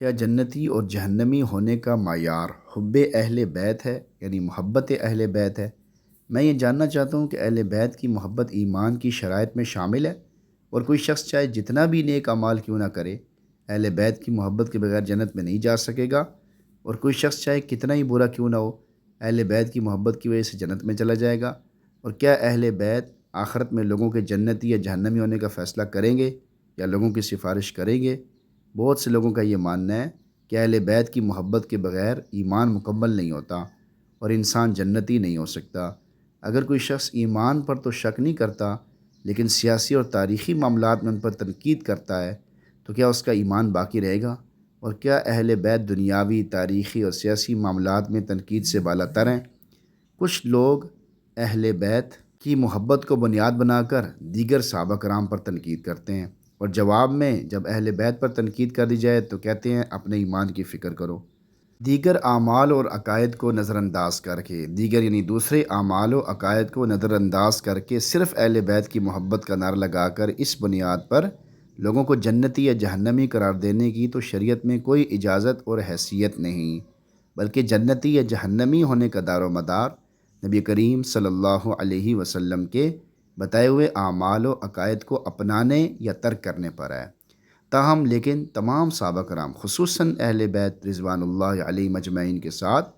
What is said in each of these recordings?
کیا جنتی اور جہنمی ہونے کا معیار حب اہل بیت ہے، یعنی محبت اہل بیت ہے؟ میں یہ جاننا چاہتا ہوں کہ اہل بیت کی محبت ایمان کی شرائط میں شامل ہے، اور کوئی شخص چاہے جتنا بھی نیک اعمال کیوں نہ کرے، اہل بیت کی محبت کے بغیر جنت میں نہیں جا سکے گا، اور کوئی شخص چاہے کتنا ہی برا کیوں نہ ہو، اہل بیت کی محبت کی وجہ سے جنت میں چلا جائے گا؟ اور کیا اہل بیت آخرت میں لوگوں کے جنتی یا جہنمی ہونے کا فیصلہ کریں گے، یا لوگوں کی سفارش کریں گے؟ بہت سے لوگوں کا یہ ماننا ہے کہ اہل بیت کی محبت کے بغیر ایمان مکمل نہیں ہوتا اور انسان جنتی نہیں ہو سکتا۔ اگر کوئی شخص ایمان پر تو شک نہیں کرتا، لیکن سیاسی اور تاریخی معاملات میں ان پر تنقید کرتا ہے، تو کیا اس کا ایمان باقی رہے گا؟ اور کیا اہل بیت دنیاوی، تاریخی اور سیاسی معاملات میں تنقید سے بالا تر ہیں؟ کچھ لوگ اہل بیت کی محبت کو بنیاد بنا کر دیگر صحابہ کرام پر تنقید کرتے ہیں، اور جواب میں جب اہل بیت پر تنقید کر دی جائے تو کہتے ہیں اپنے ایمان کی فکر کرو۔ دیگر اعمال اور عقائد کو نظر انداز کر کے، یعنی دوسرے اعمال و عقائد کو نظر انداز کر کے صرف اہل بیت کی محبت کا نعرہ لگا کر اس بنیاد پر لوگوں کو جنتی یا جہنمی قرار دینے کی تو شریعت میں کوئی اجازت اور حیثیت نہیں، بلکہ جنتی یا جہنمی ہونے کا دار و مدار نبی کریم صلی اللہ علیہ وسلم کے بتائے ہوئے اعمال و عقائد کو اپنانے یا ترک کرنے پر ہے۔ تاہم لیکن تمام صحابہ کرام خصوصاً اہل بیت رضوان اللہ علیہ مجمعین کے ساتھ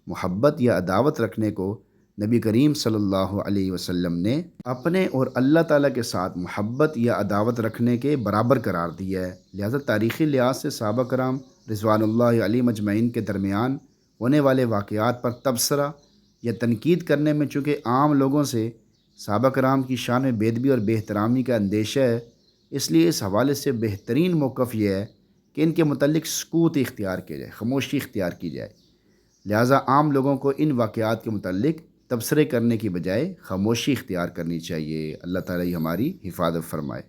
محبت یا عداوت رکھنے کو نبی کریم صلی اللہ علیہ وسلم نے اپنے اور اللہ تعالیٰ کے ساتھ محبت یا عداوت رکھنے کے برابر قرار دیا ہے۔ لہذا تاریخی لحاظ سے صحابہ کرام رضوان اللہ علیہ مجمعین کے درمیان ہونے والے واقعات پر تبصرہ یا تنقید کرنے میں چونکہ عام لوگوں سے صحابہ کرام کی شان میں بے ادبی اور بے احترامی کا اندیشہ ہے، اس لیے اس حوالے سے بہترین موقف یہ ہے کہ ان کے متعلق سکوت اختیار کیا جائے، خاموشی اختیار کی جائے۔ لہٰذا عام لوگوں کو ان واقعات کے متعلق تبصرے کرنے کی بجائے خاموشی اختیار کرنی چاہیے۔ اللہ تعالیٰ ہماری حفاظت فرمائے۔